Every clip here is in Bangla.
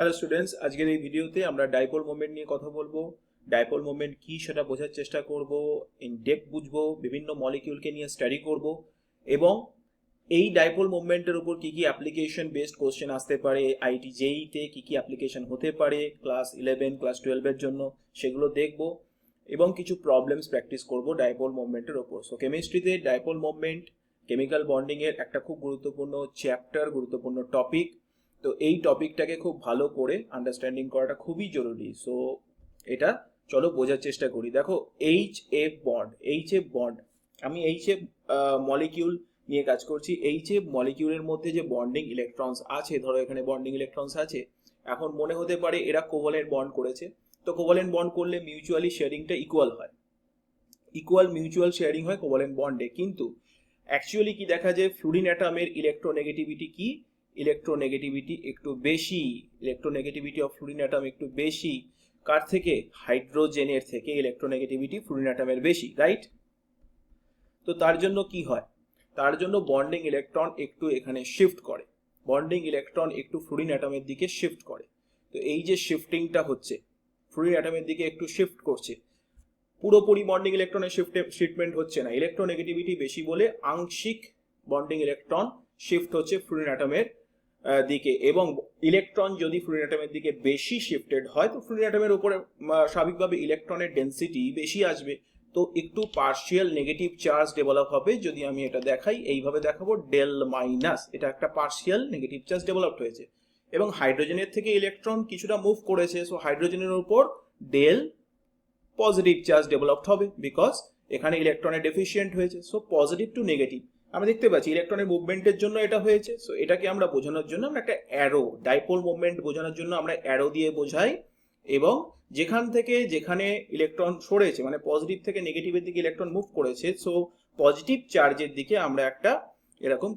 হ্যালো স্টুডেন্টস, আজকের এই ভিডিওতে আমরা ডাইপোল মোমেন্ট নিয়ে কথা বলবো। ডাইপোল মোমেন্ট কি সেটা বোঝার চেষ্টা করব, ইন ডেপথ বুঝবো, বিভিন্ন মলিকিউলকে নিয়ে স্টাডি করব এবং এই ডাইপোল মোমেন্টের উপর কি কি অ্যাপ্লিকেশন বেসড কোশ্চেন আসতে পারে, আইটি জেইতে কি কি অ্যাপ্লিকেশন হতে পারে ক্লাস 11 ক্লাস 12 এর জন্য সেগুলো দেখব এবং কিছু প্রবলেমস প্র্যাকটিস করব ডাইপোল মোমেন্টের উপর। সো কেমিস্ট্রিতে ডাইপোল মোমেন্ট কেমিক্যাল বন্ডিং এর একটা খুব গুরুত্বপূর্ণ চ্যাপ্টার, গুরুত্বপূর্ণ টপিক। তো এই টপিকটাকে খুব ভালো করে আন্ডারস্ট্যান্ডিং করাটা খুবই জরুরি। সো এটা চলো বোঝার চেষ্টা করি। দেখো, এইচ এফ বন্ড, আমি এইচ এফ মলিকিউল নিয়ে কাজ করছি। এইচ এফ মলিকিউলের মধ্যে যে বন্ডিং ইলেকট্রনস আছে, ধরো এখানে বন্ডিং ইলেকট্রনস আছে, এখন মনে হতে পারে এরা কোভালেন্ট বন্ড করেছে। তো কোভালেন্ট বন্ড করলে মিউচুয়ালি শেয়ারিংটা ইকুয়াল হয়, ইকুয়াল মিউচুয়াল শেয়ারিং হয় কোভালেন্ট বন্ডে। কিন্তু অ্যাকচুয়ালি কি দেখা যায়, ফ্লুরিন অ্যাটমের ইলেকট্রোনেগেটিভিটি কি, ইলেকট্রোনেগেটিভিটি একটু বেশি, ইলেকট্রোনেগেটিভিটি অফ ফ্লুরিন অ্যাটম একটু বেশি। কার থেকে? হাইড্রোজেনের থেকে ইলেকট্রোনেগেটিভিটি ফ্লুরিন অ্যাটমের বেশি, রাইট? তো তার জন্য কি হয়, তার জন্য বন্ডিং ইলেকট্রন একটু এখানে শিফট করে, বন্ডিং ইলেকট্রন একটু ফ্লুরিন অ্যাটমের দিকে শিফট করে। তো এই যে শিফটিংটা হচ্ছে, ফ্লুরিন অ্যাটমের দিকে একটু শিফট করছে, পুরোপুরি বন্ডিং ইলেকট্রনের শিফটমেন্ট হচ্ছে না, ইলেকট্রোনেগেটিভিটি বেশি বলে আংশিক বন্ডিং ইলেকট্রন শিফট হচ্ছে ফ্লুরিন অ্যাটমের দিকে। এবং ইলেকট্রন যদি ফ্লুরিন অ্যাটমের দিকে বেশি শিফটেড হয়, তো ফ্লুরিন অ্যাটমের উপরে স্বাভাবিকভাবে ইলেকট্রনের ডেন্সিটি বেশি আসবে, তো একটু পার্শিয়াল নেগেটিভ চার্জ ডেভেলপ হবে। যদি আমি এটা দেখাই, এইভাবে দেখাবো, ডেল মাইনাস, এটা একটা পার্শিয়াল নেগেটিভ চার্জ ডেভেলপ হয়েছে। এবং হাইড্রোজেনের থেকে ইলেকট্রন কিছুটা মুভ করেছে, সো হাইড্রোজেনের উপর ডেল পজিটিভ চার্জ ডেভেলপড হবে, বিকজ এখানে ইলেকট্রনের ডেফিসিয়েন্ট হয়েছে। সো পজিটিভ টু নেগেটিভ আমরা দেখতে পাচ্ছি ইলেকট্রনের মুভমেন্টের জন্য এটা হয়েছে। সো এটাকে আমরা বোঝানোর জন্য আমরা একটা অ্যারো, ডাইপোল মুভমেন্ট বোঝানোর জন্য আমরা অ্যারো দিয়ে বোঝাই। এবং যেখান থেকে যেখানে ইলেকট্রন সরেছে, মানে পজিটিভ থেকে নেগেটিভের দিকে ইলেকট্রন মুভ করেছে, সো পজিটিভ চার্জের দিকে আমরা একটা এরকম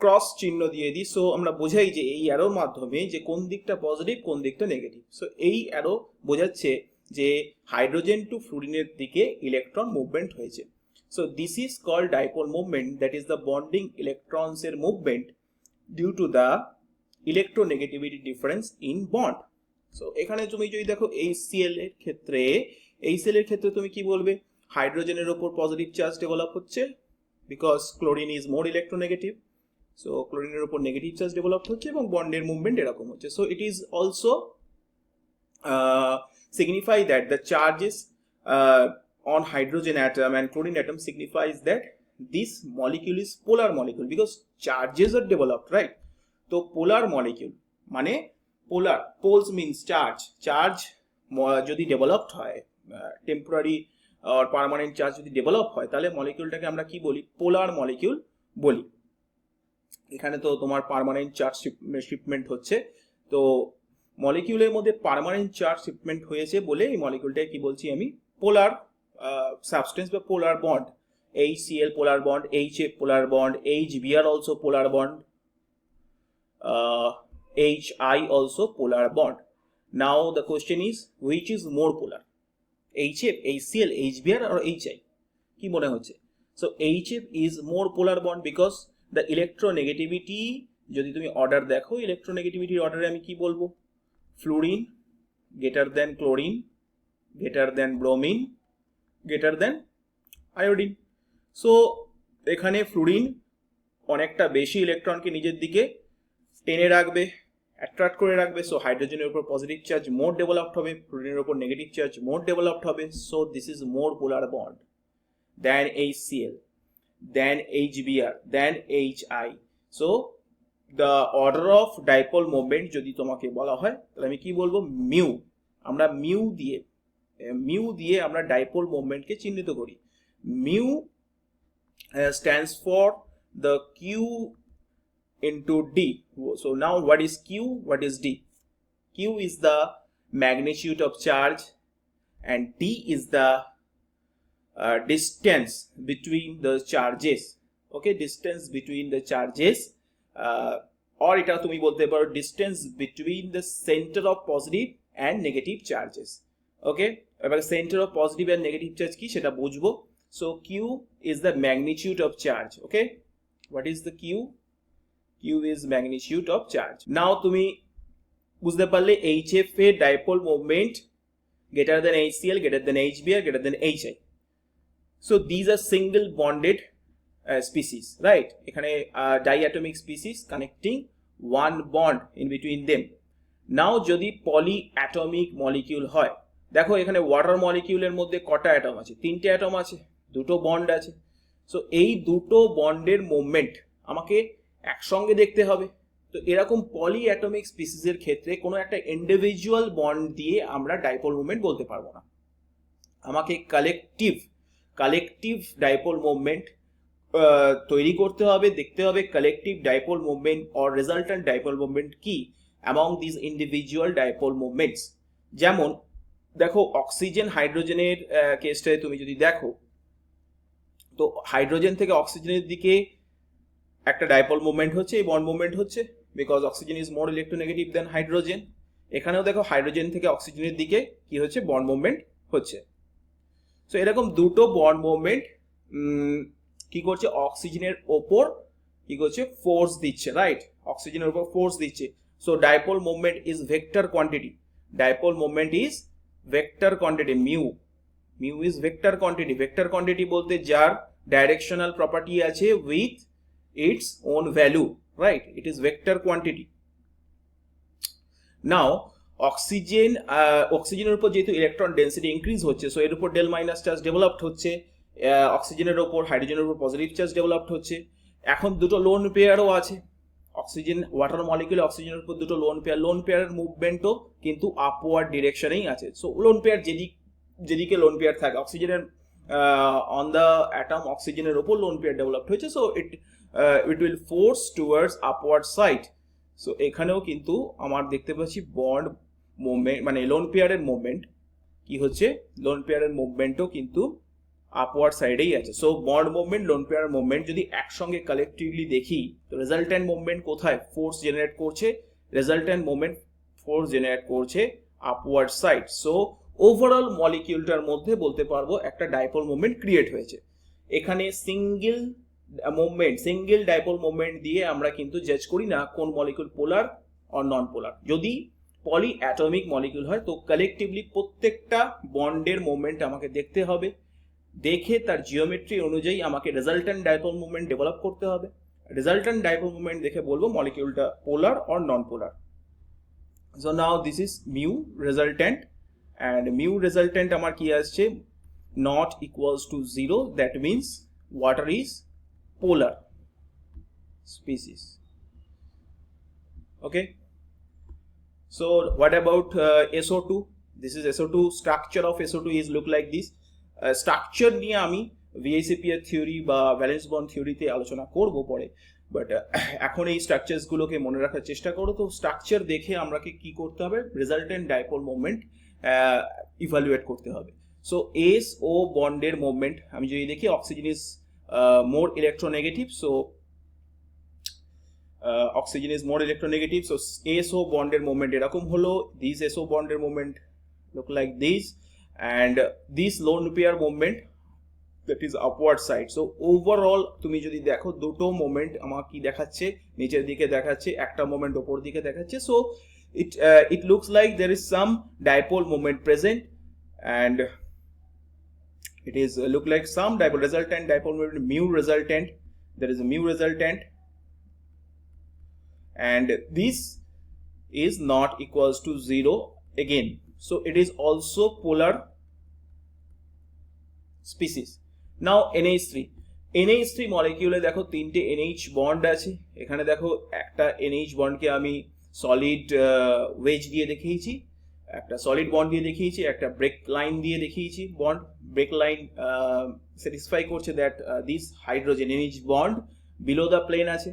ক্রস চিহ্ন দিয়ে দিই। সো আমরা বোঝাই যে এই অ্যারোর মাধ্যমে যে কোন দিকটা পজিটিভ কোন দিকটা নেগেটিভ। সো এই অ্যারো বোঝাচ্ছে যে হাইড্রোজেন টু ফ্লুরিনের দিকে ইলেকট্রন মুভমেন্ট হয়েছে। So this is called dipole movement, that is the bonding electrons এর movement due to the electronegativity difference in bond. So এখানে তুমি যদি দেখো HCl এর ক্ষেত্রে, HCl এর ক্ষেত্রে তুমি কি বলবে, হাইড্রোজেনের উপর পজিটিভ চার্জ ডেভেলপ হচ্ছে, because chlorine is more electronegative. So ক্লোরিনের উপর নেগেটিভ চার্জ ডেভেলপ হচ্ছে এবং বন্ডের মুভমেন্ট এরকম হচ্ছে। So it is also signify that the charges on hydrogen atom and chlorine atom signifies that this molecule is polar molecule, because charges are developed, right? So polar molecule মানে polar, poles means charge যদি ডেভেলপড হয়, টেম্পোরারি আর পার্মানেন্ট চার্জ যদি ডেভেলপ হয়, তাহলে মলিকিউলটাকে আমরা কি বলি, পোলার মলিকিউল বলি। এখানে তো তোমার পার্মানেন্ট চার্জ শিপমেন্ট হচ্ছে, তো মলিকিউলের মধ্যে পার্মানেন্ট চার্জ শিপমেন্ট হয়েছে বলে এই মলিকিউলটাকে কি বলছি আমি, পোলার সাবস্টেন্স বা পোলার bond. HCl polar bond, HF polar bond, HBr also polar bond, HI also polar bond. Now the question is, which is more polar, HF, HCl, HBr or HI? কি মনে হচ্ছে? So HF is more polar bond because the electronegativity, যদি তুমি অর্ডার দেখো, ইলেকট্রোনেগেটিভিটির অর্ডারে আমি কি বলবো, fluorine greater than chlorine, greater than bromine, greater than iodine. So এখানে ফ্লুরিন অনেকটা বেশি ইলেকট্রনকে নিজের দিকে টেনে রাখবে, অ্যাট্রাক্ট করে রাখবে। সো হাইড্রোজেনের উপর পজিটিভ চার্জ মোর ডেভেলপড হবে, ফ্লুরিনের উপর নেগেটিভ চার্জ মোর ডেভেলপড হবে। So this is more polar bond than HCl, than HBr, than HI. So the order of dipole moment যদি তোমাকে বলা হয়, তাহলে আমি কি বলবো, মিউ। আমরা মিউ দিয়ে আমরা ডাইপোল মোমেন্টকে চিহ্নিত করি। Mu stands for the Q into D. So now what is Q, what is D? Q is the magnitude of charge and D is the distance between the charges. Okay, distance between the charges, or এটা তুমি বলতে পারো distance between the center of positive and negative charges. Okay, এবার center of positive and negative charge কি সেটা বুঝবো। So Q is the magnitude of charge. Okay, what is the Q? Q is magnitude of charge. Now তুমি বুঝতে পারলে HF এর dipole moment greater than HCl, greater than HBr, greater than HI. So these are single bonded species, right? এখানে diatomic species connecting one bond in between them. Now যদি polyatomic molecule হয়, দেখো এখানে ওয়াটার মলিকিউলের মধ্যে কটা অ্যাটম আছে? 3টে অ্যাটম আছে, দুটো বন্ড আছে। সো এই দুটো বন্ডের মুভমেন্ট আমাকে একসঙ্গে দেখতে হবে। তো এরকম পলিঅ্যাটমিক স্পিসিসের ক্ষেত্রে কোনো একটা ইন্ডিভিজুয়াল বন্ড দিয়ে আমরা ডাইপোল মুভমেন্ট বলতে পারবো না, আমাকে কালেকটিভ ডাইপোল মুভমেন্ট তৈরি করতে হবে, দেখতে হবে collective dipole movement or resultant dipole movement কি among this individual dipole movements. যেমন দেখো অক্সিজেন হাইড্রোজেনের কেসটায় তুমি যদি দেখো, তো হাইড্রোজেন থেকে অক্সিজেনের দিকে একটা ডাইপোল মুভমেন্ট হচ্ছে, এই বন্ড মুভমেন্ট হচ্ছে, because oxygen is more electronegative than hydrogen. এখানেও দেখো হাইড্রোজেন থেকে অক্সিজেনের দিকে কি হচ্ছে, বন্ড মুভমেন্ট হচ্ছে। সো এরকম দুটো বন্ড মুভমেন্ট কি করছে, অক্সিজেনের ওপর কি করছে, ফোর্স দিচ্ছে, রাইট? অক্সিজেনের উপর ফোর্স দিচ্ছে। So dipole movement is vector quantity, dipole movement is vector quantity, mu is vector quantity. Vector quantity বলতে যার ডাইরেকশনাল প্রপার্টি আছে with its own value, right? It is vector quantity. Now অক্সিজেনের উপর যেহেতু ইলেকট্রন ডেন্সিটি ইনক্রিজ হচ্ছে, সো এর উপর ডেল মাইনাস চার্জ ডেভেলপড হচ্ছে, অক্সিজেনের উপর হাইড্রোজেনের উপর পজিটিভ চার্জ ডেভেলপড হচ্ছে। এখন দুটো লোন পেয়ারও আছে, অক্সিজেন ওয়াটার মলিকিউল অক্সিজেনের উপর দুটো লোন পেয়ারের মুভমেন্টও কিন্তু আপওয়ার্ড ডিরেকশনেই আছে। সো লোন পেয়ার যেদিকে লোন পেয়ার থাকে, অক্সিজেনের অন দ্য অ্যাটম অক্সিজেনের উপর লোন পেয়ার ডেভেলপড হয়েছে, so it will force towards upward side. So এখানেও কিন্তু আমার দেখতে পাচ্ছি বন্ড মুভমেন্ট, মানে লোন পেয়ারের মুভমেন্ট কি হচ্ছে, লোন পেয়ারের মুভমেন্টও কিন্তু আপওয়ার্ড সাইডেই আছে। So bond movement, lone pair movement যদি একসঙ্গে কালেকটিভলি দেখি, তো রেজাল্টেন্ট মুভমেন্ট কোথায় ফোর্স জেনারেট করছে, রেজাল্টেন্ট মুভমেন্ট ফোর্স জেনারেট করছে আপওয়ার্ড সাইড। সো ওভারঅল মলিকিউলটার মধ্যে বলতে পারবো একটা ডাইপোল মুভমেন্ট ক্রিয়েট হয়েছে। এখানে সিঙ্গেল ডাইপোল মুভমেন্ট দিয়ে আমরা কিন্তু জাজ করি না কোন মলিকিউল পোলার অর নন পোলার। যদি পলিঅ্যাটমিক মলিকিউল হয় তো কালেকটিভলি প্রত্যেকটা বন্ডের মুভমেন্ট আমাকে দেখতে হবে, দেখে তার জিওমেট্রি অনুযায়ী আমাকে রেজাল্টেন্ট ডাইপোল মুভমেন্ট ডেভেলপ করতে হবে। রেজাল্টেন্ট ডাইপোল মুভমেন্ট দেখে বলবো মলিকিউলটা polar or non polar. So now this is mu resultant, and mu resultant আমার কি আসছে, not equals to 0, that means water is polar species. Okay, so what about SO2? This is SO2. Structure of SO2 is look like this. Structure নিয়ে আমি VSEPR থিওরি বা ভ্যালেন্স বন্ড থিওরিতে আলোচনা করব পরে, বাট এখন এই স্ট্রাকচারস গুলোকে মনে রাখার চেষ্টা করো। তো স্ট্রাকচার দেখে আমরা কি করতে হবে, রেজাল্টেন্ট ডাইপোল মুভমেন্ট ইভালুয়েট করতে হবে। সো SO বন্ডের মুভমেন্ট আমি যদি দেখি, oxygen is more electronegative, so oxygen is more electronegative, so SO bonded moment এরকম হলো, these SO bonded moment look like this, and this lone pair moment that is upward side. So overall তুমি যদি দেখো দুটো মোমেন্ট আমার কি দেখাচ্ছে, নিচের দিকে দেখাচ্ছে, একটা মোমেন্ট উপর দিকে দেখাচ্ছে। so it looks like there is some dipole moment present, and it is look like some dipole resultant dipole moment, mu resultant, there is a mu resultant, and this is not equals to 0 again, so it is also polar species. Now NH3 মলিকিউলে দেখো তিনটে NH বন্ড আছে। এখানে দেখো একটা NH বন্ডকে আমি সলিড ওয়েজ দিয়ে দেখিয়েছি, একটা সলিড বন্ড দিয়ে দেখিয়েছি, একটা ব্রেক লাইন দিয়ে দেখিয়েছি। বন্ড ব্রেক লাইন স্যাটিসফাই করছে that this hydrogen NH bond below the plane আছে,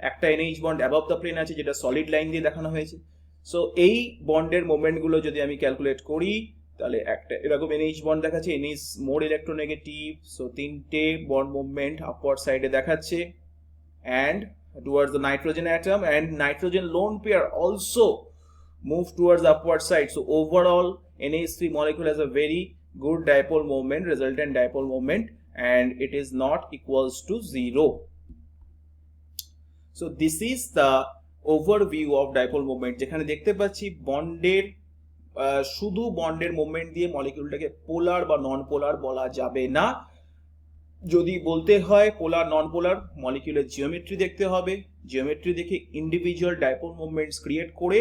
একটা NH bond above the plane আছে যেটা সলিড লাইন দিয়ে দেখানো হয়েছে। সো এই বন্ডের মোমেন্টগুলো যদি আমি ক্যালকুলেট করি, তাহলে একটা এরকম NH বন্ড দেখাচ্ছে, NH মোর ইলেকট্রোনেগেটিভ, সো তিনটে বন্ড মুভমেন্ট আপওয়ার্ড সাইডে দেখাচ্ছে, and towards the nitrogen atom, and nitrogen lone pair also move towards the upward side. So overall NH3 molecule has a very good dipole moment, resultant dipole moment, and it is not equals to 0. So this is the overview of dipole movement, যেখানে দেখতে পাচ্ছি বন্ডের শুধু বন্ডের মুভমেন্ট দিয়ে মলিকিউলটাকে পোলার বা নন পোলার বলা যাবে না। যদি বলতে হয় পোলার নন পোলার, মলিকিউলের জিওমেট্রি দেখতে হবে, জিওমেট্রি দেখে ইন্ডিভিজুয়াল ডাইপোল মুভমেন্টস ক্রিয়েট করে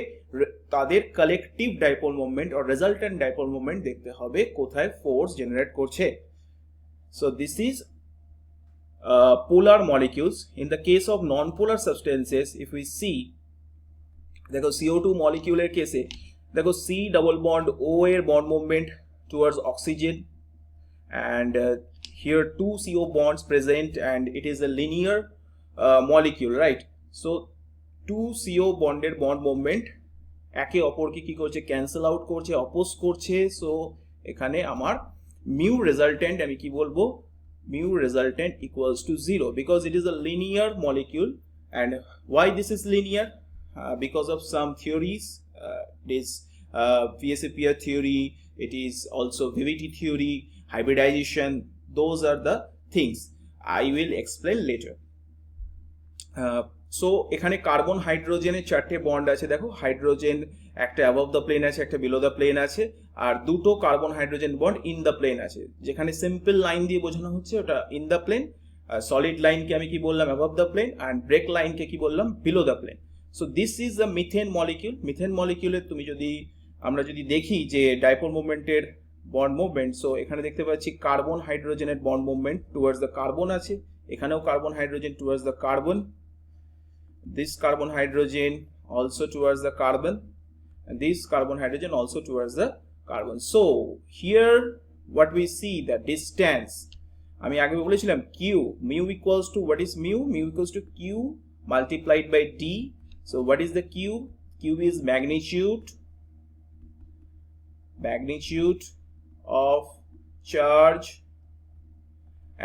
তাদের কালেকটিভ ডাইপোল মুভমেন্ট আর রেজাল্টেন্ট ডাইপোল মুভমেন্ট দেখতে হবে কোথায় ফোর্স জেনারেট করছে। So this is polar molecules. In the case of non-polar substances, if we see, देखो CO2 molecule এর কেসে দেখো C double bond O এর bond movement towards oxygen, and here two CO bonds present and it is a linear molecule, right? So two CO bond এর bond movement একে অপরকে কি করছে, ক্যান্সেল আউট করছে, অপোজ করছে। সো এখানে আমার মিউ রেজাল্টেন্ট আমি কি বলবো, mu resultant equals to 0 because it is a linear molecule. And why this is linear? Because of some theories, this VSEPR theory, it is also VVT theory, hybridization. Those are the things I will explain later. So এখানে কার্বন হাইড্রোজেনের চারটে বন্ড আছে, দেখো হাইড্রোজেন একটা অ্যাবভ দ্য প্লেন আছে, একটা বিলো দ্য প্লেন আছে, আর দুটো carbon hydrogen bond in the plane আছে। যেখানে সিম্পল লাইন দিয়ে বোঝানো হচ্ছে ওটা ইন দ্য প্লেন, সলিড লাইনকে আমি কি বললাম above the plane, and break লাইনকে কি বললাম below the plane. So this is the methane molecule. Methane মলিকিউলের আমরা যদি দেখি যে ডাইপোল মুভমেন্টের বন্ড মুভমেন্ট, সো এখানে দেখতে পাচ্ছি কার্বন হাইড্রোজেনের bond movement towards the carbon আছে, এখানেও carbon hydrogen towards the carbon, this carbon hydrogen also towards the carbon, and this carbon hydrogen also towards the carbon. So here what we see, the distance আমি আগে বলেছিলাম q, mu equals to what is mu equals to q multiplied by d. So what is the q is magnitude of charge,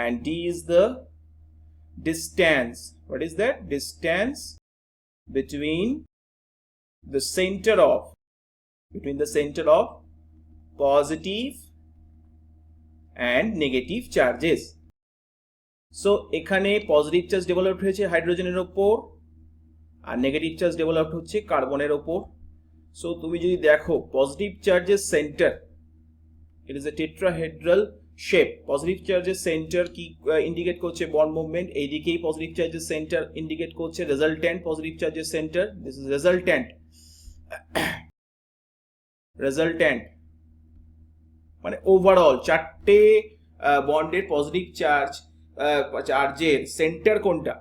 and d is the distance. What is that? Distance between the center of positive and negative charges. So এখানে পজিটিভ চার্জ ডেভেলপড হয়েছে হাইড্রোজেনের ওপর, আর নেগেটিভ চার্জ ডেভেলপড হচ্ছে কার্বনের ওপর। সো তুমি যদি দেখো পজিটিভ চার্জের centre, it is a tetrahedral shape. Positive চার্জের সেন্টার কি ইন্ডিকেট করছে বন্ড মুভমেন্ট, এইদিকেই পজিটিভ চার্জের সেন্টার ইন্ডিকেট করছে রেজাল্ট্যান্ট পজিটিভ চার্জের সেন্টার, দিস ইজ রেজাল্ট্যান্ট মানে ওভারঅল চারটে বন্ডের পজিটিভ চার্জের সেন্টার কোনটা,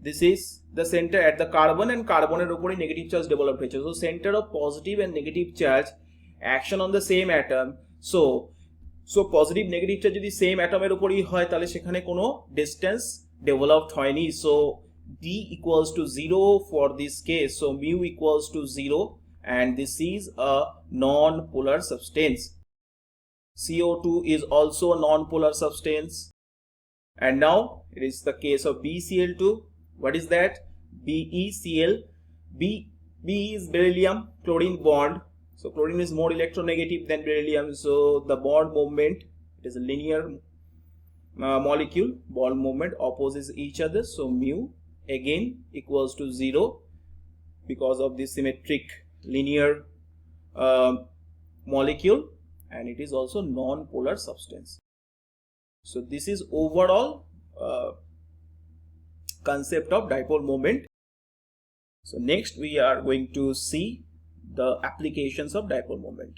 this is the centre at the carbon, and কার্বনের উপরে নেগেটিভ চার্জ ডেভেলপ হয়েছে। So centre of positive and negative charge action on the same atom. So positive negative charge যদি সেম অ্যাটমের উপরই হয় তাহলে সেখানে কোনো ডিস্টেন্স ডেভেলপড হয়নি। So d equals to 0 for this case. So mu equals to 0, and this is a non-polar substance. CO2 is also a non-polar substance. And now it is the case of BeCl2. What is that? BeCl. B is beryllium chlorine bond. So chlorine is more electronegative than beryllium. So the bond movement, it is a linear molecule. Bond movement opposes each other. So mu again equals to 0 because of this symmetric linear molecule, and it is also non-polar substance. So this is overall concept of dipole moment. So next we are going to see the applications of dipole moment.